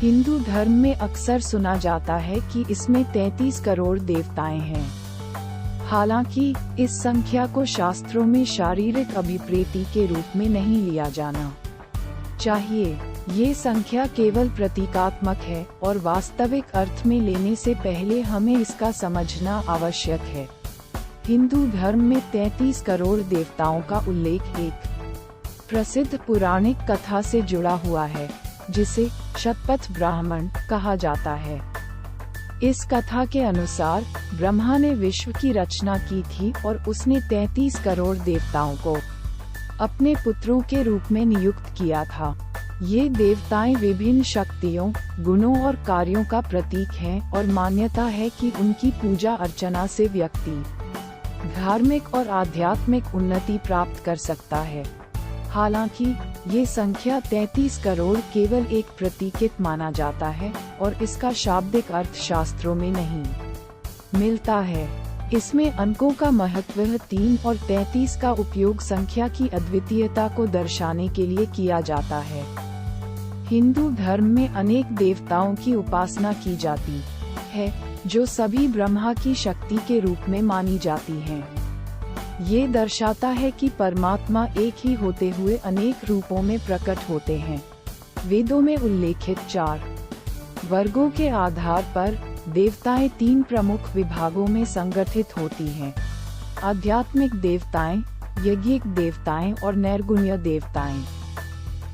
हिंदू धर्म में अक्सर सुना जाता है कि इसमें 33 करोड़ देवताएं हैं। हालांकि इस संख्या को शास्त्रों में शारीरिक अभिप्रेति के रूप में नहीं लिया जाना चाहिए। ये संख्या केवल प्रतीकात्मक है और वास्तविक अर्थ में लेने से पहले हमें इसका समझना आवश्यक है। हिंदू धर्म में 33 करोड़ देवताओं का उल्लेख एक प्रसिद्ध पौराणिक कथा से जुड़ा हुआ है, जिसे शतपथ ब्राह्मण कहा जाता है। इस कथा के अनुसार ब्रह्मा ने विश्व की रचना की थी और उसने 33 करोड़ देवताओं को अपने पुत्रों के रूप में नियुक्त किया था। ये देवताएं विभिन्न शक्तियों, गुणों और कार्यों का प्रतीक हैं और मान्यता है कि उनकी पूजा अर्चना से व्यक्ति धार्मिक और आध्यात्मिक उन्नति प्राप्त कर सकता है। हालांकि ये संख्या 33 करोड़ केवल एक प्रतीकित माना जाता है और इसका शाब्दिक अर्थ शास्त्रों में नहीं मिलता है। इसमें अंकों का महत्व 3 और 33 का उपयोग संख्या की अद्वितीयता को दर्शाने के लिए किया जाता है। हिंदू धर्म में अनेक देवताओं की उपासना की जाती है, जो सभी ब्रह्मा की शक्ति के रूप में मानी जाती हैं। ये दर्शाता है कि परमात्मा एक ही होते हुए अनेक रूपों में प्रकट होते हैं। वेदों में उल्लेखित 4 वर्गों के आधार पर देवताएं 3 प्रमुख विभागों में संगठित होती हैं: आध्यात्मिक देवताएं, यज्ञिक देवताएं और नैर्गुण्य देवताएं।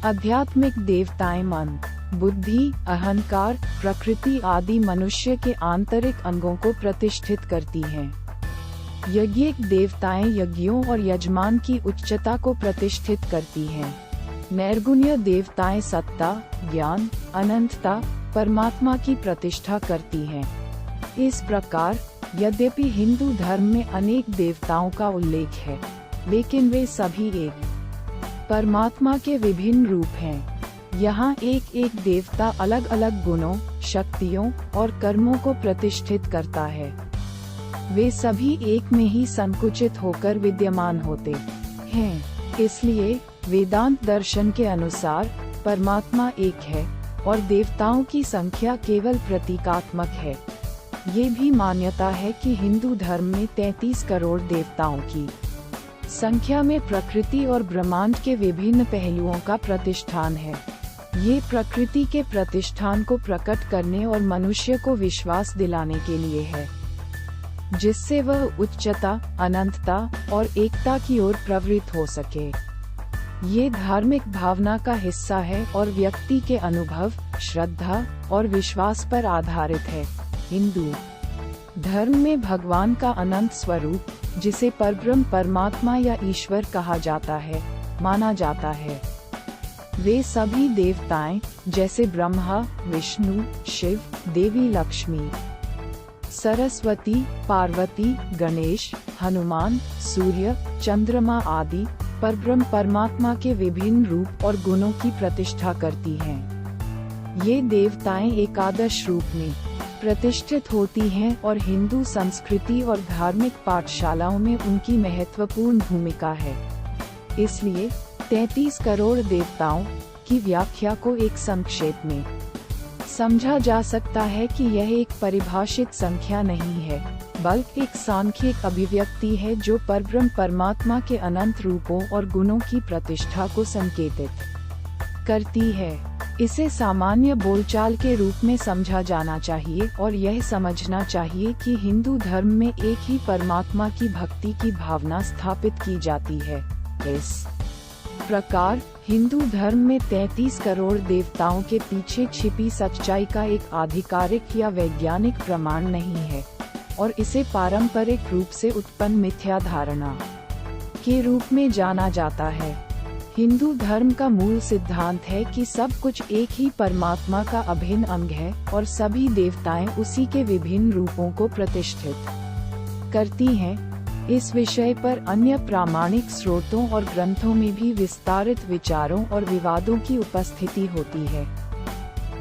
आध्यात्मिक देवताएं मन, बुद्धि, अहंकार, प्रकृति आदि मनुष्य के आंतरिक अंगों को प्रतिष्ठित करती हैं। यज्ञिक देवताएं यज्ञों और यजमान की उच्चता को प्रतिष्ठित करती हैं। नैर्गुण्य देवताएं सत्ता, ज्ञान, अनंतता, परमात्मा की प्रतिष्ठा करती हैं। इस प्रकार यद्यपि हिंदू धर्म में अनेक देवताओं का उल्लेख है, लेकिन वे सभी एक परमात्मा के विभिन्न रूप हैं। यहाँ एक एक देवता अलग अलग गुणों, शक्तियों और कर्मों को प्रतिष्ठित करता है। वे सभी एक में ही संकुचित होकर विद्यमान होते हैं। इसलिए वेदांत दर्शन के अनुसार परमात्मा एक है और देवताओं की संख्या केवल प्रतीकात्मक है। ये भी मान्यता है कि हिंदू धर्म में 33 करोड़ देवताओं की संख्या में प्रकृति और ब्रह्मांड के विभिन्न पहलुओं का प्रतिष्ठान है। ये प्रकृति के प्रतिष्ठान को प्रकट करने और मनुष्य को विश्वास दिलाने के लिए है, जिससे वह उच्चता, अनंतता और एकता की ओर प्रवृत्त हो सके। ये धार्मिक भावना का हिस्सा है और व्यक्ति के अनुभव, श्रद्धा और विश्वास पर आधारित है। हिंदू धर्म में भगवान का अनंत स्वरूप, जिसे परब्रह्म परमात्मा या ईश्वर कहा जाता है, माना जाता है। वे सभी देवताएं जैसे ब्रह्मा, विष्णु, शिव, देवी लक्ष्मी, सरस्वती, पार्वती, गणेश, हनुमान, सूर्य, चंद्रमा आदि परब्रह्म परमात्मा के विभिन्न रूप और गुणों की प्रतिष्ठा करती हैं। ये देवताएं एकादश रूप में प्रतिष्ठित होती हैं और हिंदू संस्कृति और धार्मिक पाठशालाओं में उनकी महत्वपूर्ण भूमिका है। इसलिए 33 करोड़ देवताओं की व्याख्या को एक संक्षेप में समझा जा सकता है कि यह एक परिभाषित संख्या नहीं है, बल्कि एक सांख्यिक अभिव्यक्ति है जो परब्रह्म परमात्मा के अनंत रूपों और गुणों की प्रतिष्ठा को संकेतित करती है। इसे सामान्य बोलचाल के रूप में समझा जाना चाहिए और यह समझना चाहिए कि हिंदू धर्म में एक ही परमात्मा की भक्ति की भावना स्थापित की जाती है। इस प्रकार हिंदू धर्म में 33 करोड़ देवताओं के पीछे छिपी सच्चाई का एक आधिकारिक या वैज्ञानिक प्रमाण नहीं है और इसे पारंपरिक रूप से उत्पन्न मिथ्या धारणा के रूप में जाना जाता है। हिंदू धर्म का मूल सिद्धांत है कि सब कुछ एक ही परमात्मा का अभिन्न अंग है और सभी देवताएं उसी के विभिन्न रूपों को प्रतिष्ठित करती हैं। इस विषय पर अन्य प्रामाणिक स्रोतों और ग्रंथों में भी विस्तारित विचारों और विवादों की उपस्थिति होती है।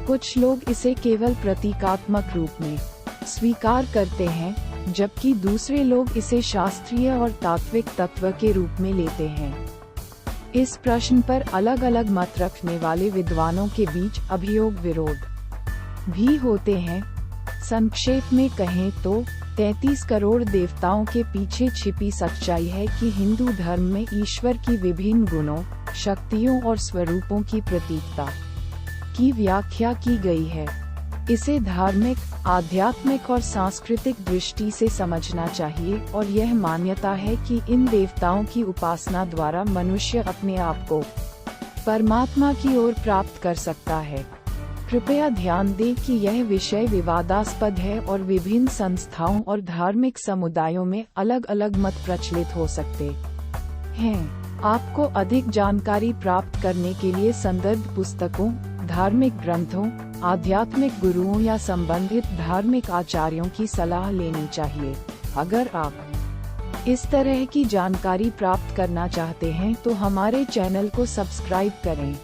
कुछ लोग इसे केवल प्रतीकात्मक रूप में स्वीकार करते हैं, जबकि दूसरे लोग इसे शास्त्रीय और तात्विक तत्व के रूप में लेते हैं। इस प्रश्न पर अलग अलग मत रखने वाले विद्वानों के बीच अभियोग विरोध भी होते हैं। संक्षेप में कहें तो 33 करोड़ देवताओं के पीछे छिपी सच्चाई है कि हिंदू धर्म में ईश्वर की विभिन्न गुणों, शक्तियों और स्वरूपों की प्रतीकता की व्याख्या की गई है। इसे धार्मिक, आध्यात्मिक और सांस्कृतिक दृष्टि से समझना चाहिए और यह मान्यता है कि इन देवताओं की उपासना द्वारा मनुष्य अपने आप को परमात्मा की ओर प्राप्त कर सकता है। कृपया ध्यान दें कि यह विषय विवादास्पद है और विभिन्न संस्थाओं और धार्मिक समुदायों में अलग अलग मत प्रचलित हो सकते हैं। आपको अधिक जानकारी प्राप्त करने के लिए संदर्भ पुस्तकों, धार्मिक ग्रंथों, आध्यात्मिक गुरुओं या संबंधित धार्मिक आचार्यों की सलाह लेनी चाहिए। अगर आप इस तरह की जानकारी प्राप्त करना चाहते हैं तो हमारे चैनल को सब्सक्राइब करें।